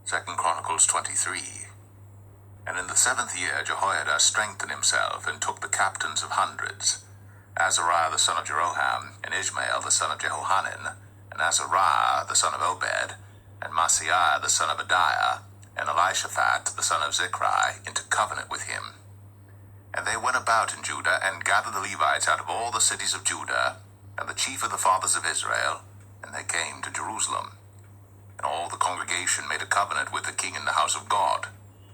Chronicles 23. And in the 7th year Jehoiada strengthened himself, and took the captains of hundreds, Azariah the son of Jeroham, and Ishmael the son of Jehohanan, and Azariah the son of Obed, and Maaseiah the son of Adiah, and Elishaphat the son of Zichri, into covenant with him. And they went about in Judah, and gathered the Levites out of all the cities of Judah, and the chief of the fathers of Israel, and they came to Jerusalem. And all the congregation made a covenant with the king in the house of God.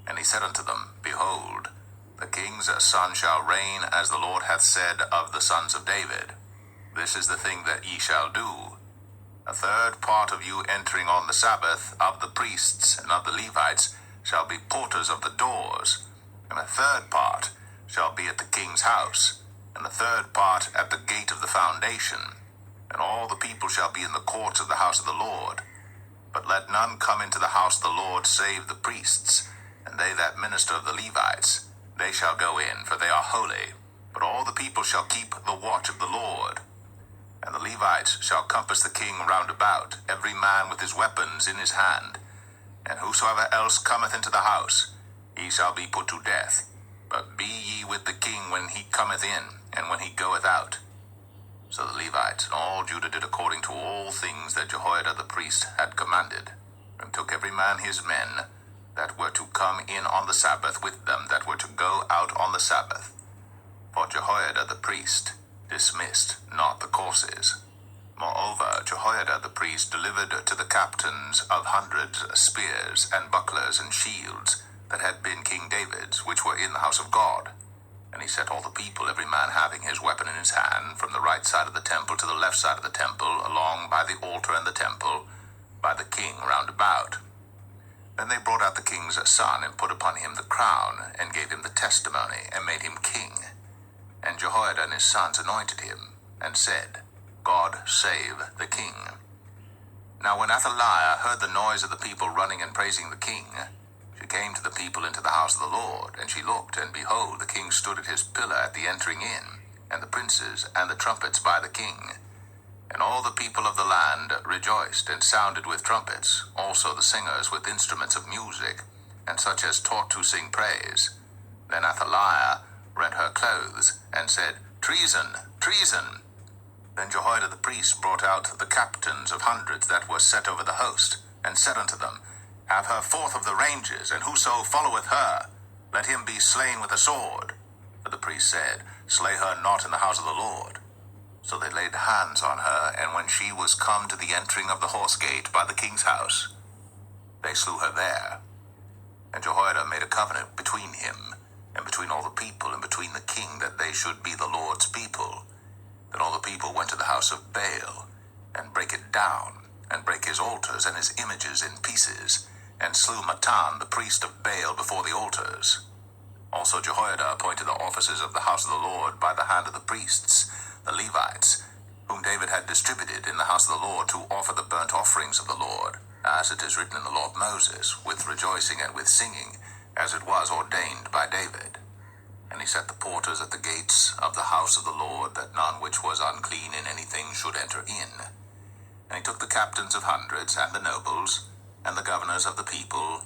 And he said unto them, Behold, the king's son shall reign, as the Lord hath said of the sons of David. This is the thing that ye shall do. A third part of you entering on the Sabbath of the priests and of the Levites shall be porters of the doors, and a third part shall be at the king's house, and the third part at the gate of the foundation. And all the people shall be in the courts of the house of the Lord. But let none come into the house of the Lord save the priests, and they that minister of the Levites. They shall go in, for they are holy. But all the people shall keep the watch of the Lord. And the Levites shall compass the king round about, every man with his weapons in his hand. And whosoever else cometh into the house, he shall be put to death. But be ye with the king when he cometh in, and when he goeth out. So the Levites and all Judah did according to all things that Jehoiada the priest had commanded, and took every man his men that were to come in on the Sabbath with them that were to go out on the Sabbath. For Jehoiada the priest dismissed not the courses. Moreover, Jehoiada the priest delivered to the captains of hundreds spears and bucklers and shields that had been King David's, which were in the house of God. And he set all the people, every man having his weapon in his hand, from the right side of the temple to the left side of the temple, along by the altar and the temple, by the king round about. Then they brought out the king's son, and put upon him the crown, and gave him the testimony, and made him king. And Jehoiada and his sons anointed him, and said, God save the king. Now when Athaliah heard the noise of the people running and praising the king, she came to the people into the house of the Lord, and she looked, and behold, the king stood at his pillar at the entering in, and the princes and the trumpets by the king. And all the people of the land rejoiced, and sounded with trumpets, also the singers with instruments of music, and such as taught to sing praise. Then Athaliah rent her clothes, and said, Treason, treason! Then Jehoiada the priest brought out the captains of hundreds that were set over the host, and said unto them, Have her forth of the ranges, and whoso followeth her, let him be slain with a sword. But the priest said, Slay her not in the house of the Lord. So they laid hands on her, and when she was come to the entering of the horse gate by the king's house, they slew her there. And Jehoiada made a covenant between him, and between all the people, and between the king, that they should be the Lord's people. Then all the people went to the house of Baal, and brake it down, and brake his altars and his images in pieces, and slew Mattan the priest of Baal before the altars. Also Jehoiada appointed the officers of the house of the Lord by the hand of the priests, the Levites, whom David had distributed in the house of the Lord to offer the burnt offerings of the Lord, as it is written in the law of Moses, with rejoicing and with singing, as it was ordained by David. And he set the porters at the gates of the house of the Lord, that none which was unclean in anything should enter in. And he took the captains of hundreds, and the nobles, and the governors of the people,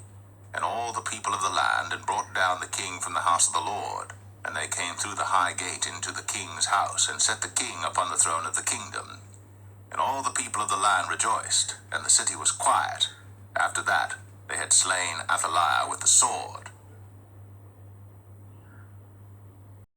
and all the people of the land, and brought down the king from the house of the Lord. And they came through the high gate into the king's house, and set the king upon the throne of the kingdom. And all the people of the land rejoiced, and the city was quiet, after that they had slain Athaliah with the sword.